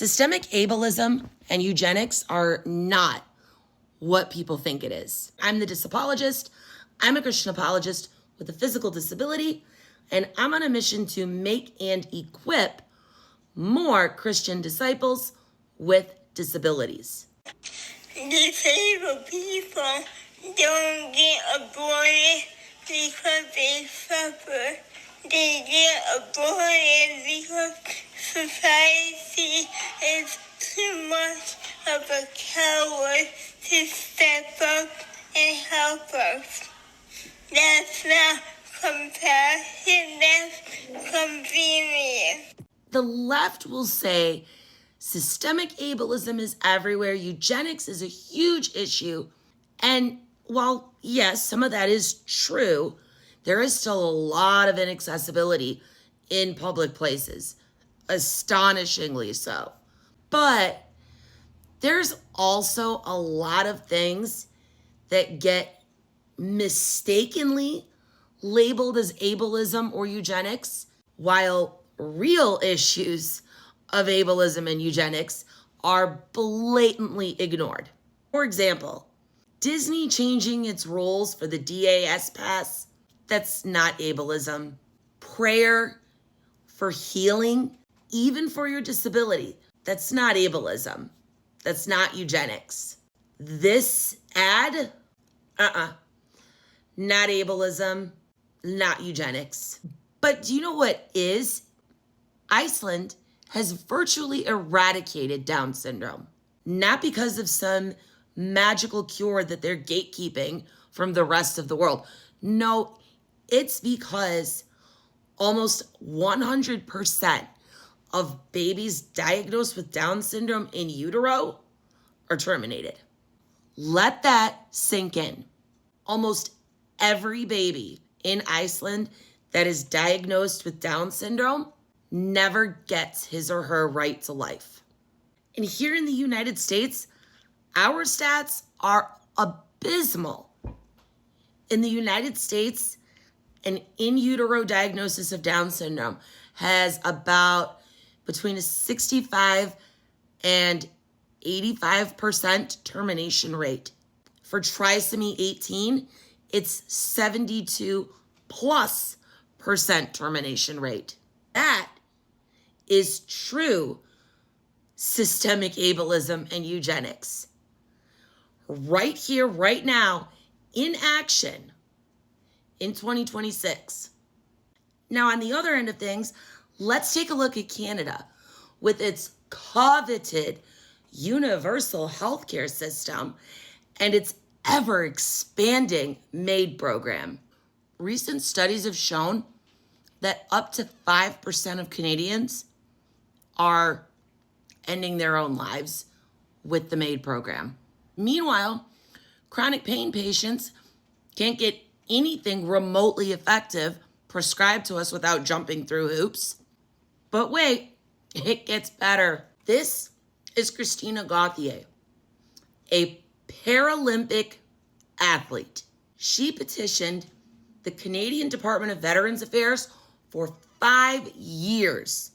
Systemic ableism and eugenics are not what people think it is. I'm the disapologist. I'm a Christian apologist with a physical disability, and I'm on a mission to make and equip more Christian disciples with disabilities. Disabled people don't get aborted because they suffer. They get aborted because society is too much of a coward to step up and help us. That's not compassion, that's convenience. The left will say systemic ableism is everywhere, eugenics is a huge issue, and while, yes, some of that is true, there is still a lot of inaccessibility in public places, astonishingly so. But there's also a lot of things that get mistakenly labeled as ableism or eugenics, while real issues of ableism and eugenics are blatantly ignored. For example, Disney changing its rules for the DAS pass, that's not ableism. Prayer for healing, even for your disability, that's not ableism. That's not eugenics. This ad, not ableism, not eugenics. But do you know what is? Iceland has virtually eradicated Down syndrome. Not because of some magical cure that they're gatekeeping from the rest of the world. No, it's because almost 100% of babies diagnosed with Down syndrome in utero are terminated. Let that sink in. Almost every baby in Iceland that is diagnosed with Down syndrome never gets his or her right to life. And here in the United States, our stats are abysmal. In the United States, an in utero diagnosis of Down syndrome has about between a 65 and 85% termination rate. For trisomy 18, it's 72+% termination rate. That is true systemic ableism and eugenics. Right here, right now, in action in 2026. Now, on the other end of things, let's take a look at Canada with its coveted universal healthcare system and its ever-expanding MAID program. Recent studies have shown that up to 5% of Canadians are ending their own lives with the MAID program. Meanwhile, chronic pain patients can't get anything remotely effective prescribed to us without jumping through hoops. But wait, it gets better. This is Christina Gauthier, a Paralympic athlete. She petitioned the Canadian Department of Veterans Affairs for 5 years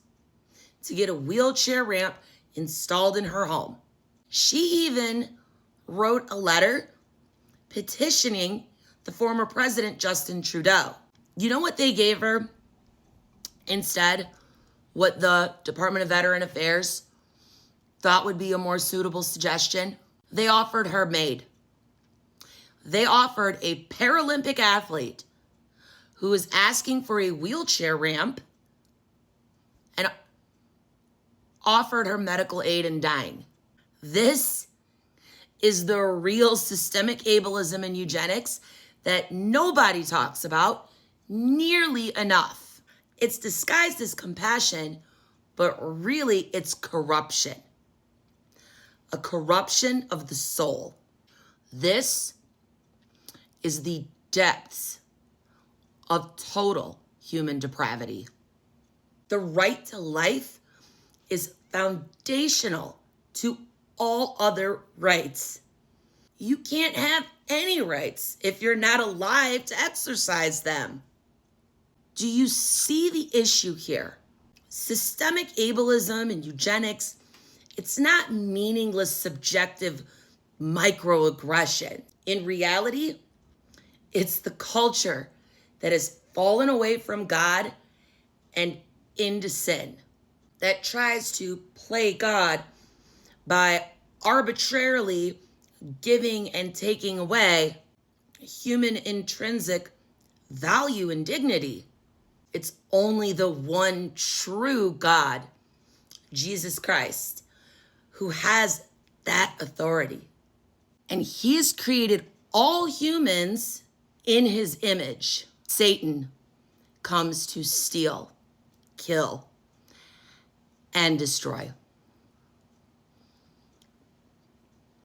to get a wheelchair ramp installed in her home. She even wrote a letter petitioning the former president, Justin Trudeau. You know what they gave her instead? What the Department of Veteran Affairs thought would be a more suitable suggestion? They offered her MAID. They offered a Paralympic athlete who is asking for a wheelchair ramp and offered her medical aid in dying. This is the real systemic ableism and eugenics that nobody talks about nearly enough. It's disguised as compassion, but really it's corruption. A corruption of the soul. This is the depths of total human depravity. The right to life is foundational to all other rights. You can't have any rights if you're not alive to exercise them. Do you see the issue here? Systemic ableism and eugenics It's not meaningless, subjective microaggression. In reality, it's the culture that has fallen away from God and into sin, that tries to play God by arbitrarily giving and taking away human intrinsic value and dignity. It's only the one true God, Jesus Christ, who has that authority. And he has created all humans in his image. Satan comes to steal, kill, and destroy.